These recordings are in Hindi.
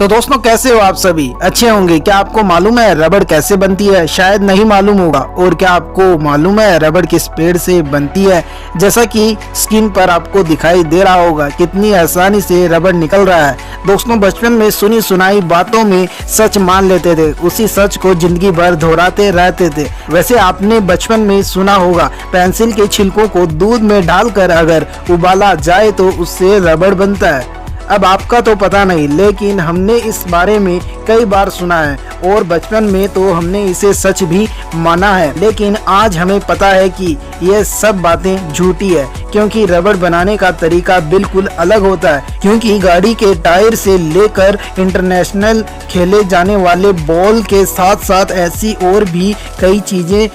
तो दोस्तों कैसे हो आप सभी? अच्छे होंगे। क्या आपको मालूम है रबड़ कैसे बनती है? शायद नहीं मालूम होगा। और क्या आपको मालूम है रबड़ किस पेड़ से बनती है? जैसा कि स्क्रीन पर आपको दिखाई दे रहा होगा कितनी आसानी से रबड़ निकल रहा है। दोस्तों बचपन में सुनी सुनाई बातों में सच मान लेते थे, उसी सच को जिंदगी भर दोहराते रहते थे। वैसे आपने बचपन में सुना होगा पेंसिल के छिलकों को दूध में डालकर अगर उबाला जाए तो उससे रबड़ बनता है। अब आपका तो पता नहीं, लेकिन हमने इस बारे में कई बार सुना है और बचपन में तो हमने इसे सच भी माना है। लेकिन आज हमें पता है कि ये सब बातें झूठी है, क्योंकि रबड़ बनाने का तरीका बिल्कुल अलग होता है। क्योंकि गाड़ी के टायर से लेकर इंटरनेशनल खेले जाने वाले बॉल के साथ साथ ऐसी और भी कई चीजें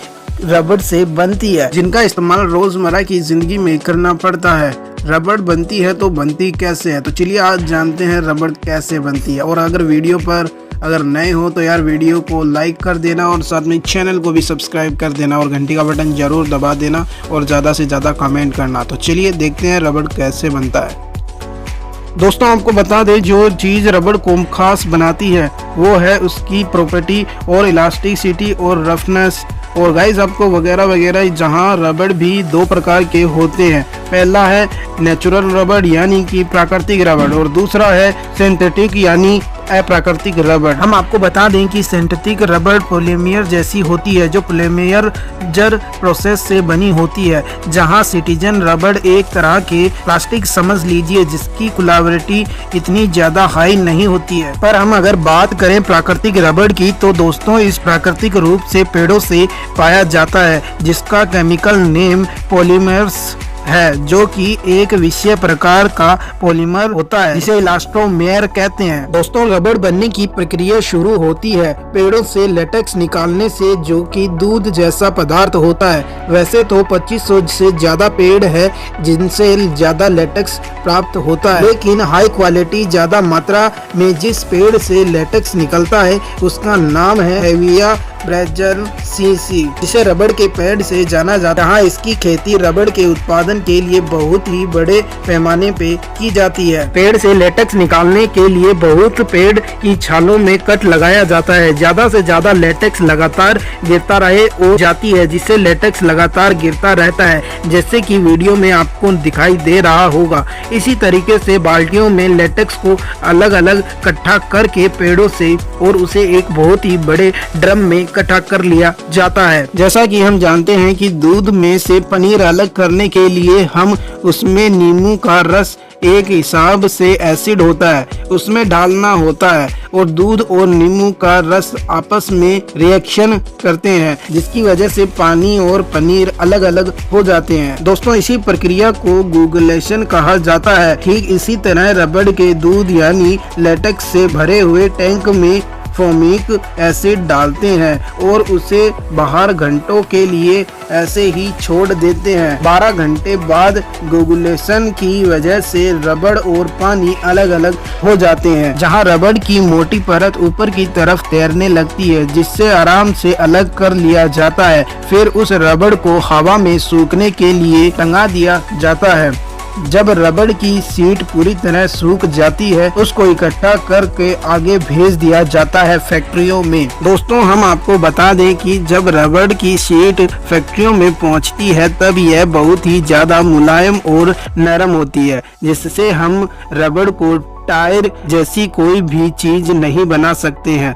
रबड़ से बनती है, जिनका इस्तेमाल रोजमर्रा की जिंदगी में करना पड़ता है। रबड़ बनती है तो बनती कैसे है? तो चलिए आज जानते हैं रबड़ कैसे बनती है। और अगर वीडियो पर अगर नए हो तो यार वीडियो को लाइक कर देना और साथ में चैनल को भी सब्सक्राइब कर देना और घंटी का बटन जरूर दबा देना और ज़्यादा से ज़्यादा कमेंट करना। तो चलिए देखते हैं रबड़ कैसे बनता है। दोस्तों आपको बता दें, जो चीज़ रबड़ को खास बनाती है वो है उसकी प्रॉपर्टी और इलास्टिसिटी और रफनेस। और गाइस आपको वगैरह वगैरह, जहां रबड़ भी दो प्रकार के होते हैं। पहला है नेचुरल रबड़ यानी कि प्राकृतिक रबड़ और दूसरा है सिंथेटिक यानी अप्राकृतिक रबड़। हम आपको बता दें कि सिंथेटिक रबड़ पॉलीमर जैसी होती है, जो पॉलीमर जर प्रोसेस से बनी होती है, जहां सिटीजन रबड़ एक तरह के प्लास्टिक समझ लीजिए जिसकी कोलेबिलिटी इतनी ज्यादा हाई नहीं होती है। पर हम अगर बात करें प्राकृतिक रबड़ की तो दोस्तों इस प्राकृतिक रूप से पेड़ों से पाया जाता है, जिसका केमिकल नेम पॉलीमर्स है, जो कि एक विशेष प्रकार का पॉलीमर होता है जिसे इलास्टोमेर कहते हैं। दोस्तों रबड़ बनने की प्रक्रिया शुरू होती है पेड़ों से लेटेक्स निकालने से, जो कि दूध जैसा पदार्थ होता है। वैसे तो 2500 से ज्यादा पेड़ है जिनसे ज्यादा लेटेक्स प्राप्त होता है, लेकिन हाई क्वालिटी ज्यादा मात्रा में जिस पेड़ से लेटेक्स निकलता है उसका नाम है हेविया ब्राज़िलिएन्सिस, जिसे रबड़ के पेड़ से जाना जाता है। इसकी खेती रबड़ के उत्पादन के लिए बहुत ही बड़े पैमाने पे की जाती है। पेड़ से लेटेक्स निकालने के लिए बहुत पेड़ की छालों में कट लगाया जाता है। ज्यादा से ज्यादा लेटेक्स लगातार गिरता रहे हो जाती है, जिससे लेटेक्स लगातार गिरता रहता है, जैसे कि वीडियो में आपको दिखाई दे रहा होगा। इसी तरीके से बाल्टियों में लेटेक्स को अलग अलग इकट्ठा करके पेड़ों से और उसे एक बहुत ही बड़े ड्रम में इकट्ठा कर लिया जाता है। जैसा कि हम जानते हैं कि दूध में से पनीर अलग करने के लिए हम उसमें नींबू का रस एक हिसाब से एसिड होता है उसमें डालना होता है और दूध और नींबू का रस आपस में रिएक्शन करते हैं, जिसकी वजह से पानी और पनीर अलग अलग हो जाते हैं। दोस्तों इसी प्रक्रिया को गूगलेशन कहा जाता है। ठीक इसी तरह रबड़ के दूध यानी लेटेक्स से भरे हुए टैंक में फोमिक एसिड डालते हैं और उसे बाहर घंटों के लिए ऐसे ही छोड़ देते हैं। 12 घंटे बाद गूगलेशन की वजह से रबड़ और पानी अलग अलग हो जाते हैं, जहां रबड़ की मोटी परत ऊपर की तरफ तैरने लगती है, जिससे आराम से अलग कर लिया जाता है। फिर उस रबड़ को हवा में सूखने के लिए टंगा दिया जाता है। जब रबड़ की शीट पूरी तरह सूख जाती है उसको इकट्ठा करके आगे भेज दिया जाता है फैक्ट्रियों में। दोस्तों हम आपको बता दें कि जब रबड़ की शीट फैक्ट्रियों में पहुंचती है तब यह बहुत ही ज्यादा मुलायम और नरम होती है, जिससे हम रबड़ को टायर जैसी कोई भी चीज नहीं बना सकते हैं।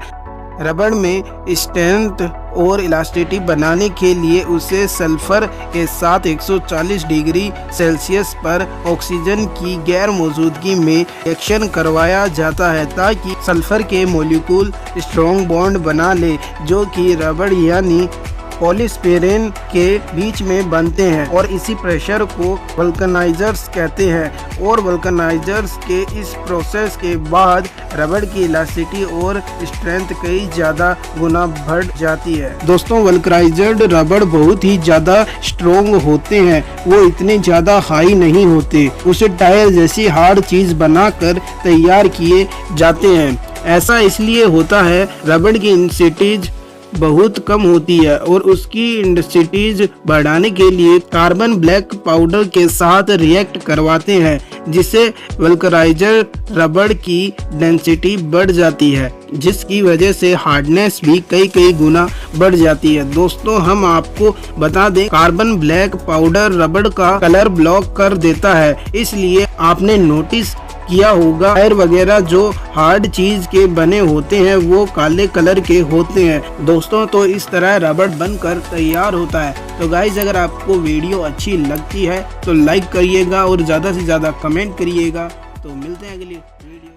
रबड़ में स्ट्रेंथ और इलास्टिसिटी बनाने के लिए उसे सल्फर के साथ 140 डिग्री सेल्सियस पर ऑक्सीजन की गैर मौजूदगी में रिएक्शन करवाया जाता है, ताकि सल्फर के मॉलिक्यूल स्ट्रॉन्ग बॉन्ड बना ले, जो कि रबड़ यानी पॉलीस्टाइरीन के बीच में बनते हैं। और इसी प्रेशर को वल्कनाइजर्स कहते हैं। और वल्कनाइजर्स के इस प्रोसेस के बाद रबड़ की इलास्टिसिटी और स्ट्रेंथ कई ज्यादा गुना बढ़ जाती है। दोस्तों वल्कनाइज्ड रबड़ बहुत ही ज्यादा स्ट्रॉन्ग होते हैं, वो इतने ज्यादा हाई नहीं होते। उसे टायर जैसी हार्ड चीज बनाकर तैयार किए जाते हैं। ऐसा इसलिए होता है रबड़ की इंसिटीज बहुत कम होती है और उसकी इंटेंसिटीज बढ़ाने के लिए कार्बन ब्लैक पाउडर के साथ रिएक्ट करवाते हैं, जिससे वल्कराइजर रबड़ की डेंसिटी बढ़ जाती है, जिसकी वजह से हार्डनेस भी कई गुना बढ़ जाती है। दोस्तों हम आपको बता दें, कार्बन ब्लैक पाउडर रबड़ का कलर ब्लॉक कर देता है, इसलिए आपने नोटिस किया होगा टायर वगैरह जो हार्ड चीज के बने होते हैं वो काले कलर के होते हैं। दोस्तों तो इस तरह रबड़ बनकर तैयार होता है। तो गाइज अगर आपको वीडियो अच्छी लगती है तो लाइक करिएगा और ज़्यादा से ज़्यादा कमेंट करिएगा। तो मिलते हैं अगली वीडियो।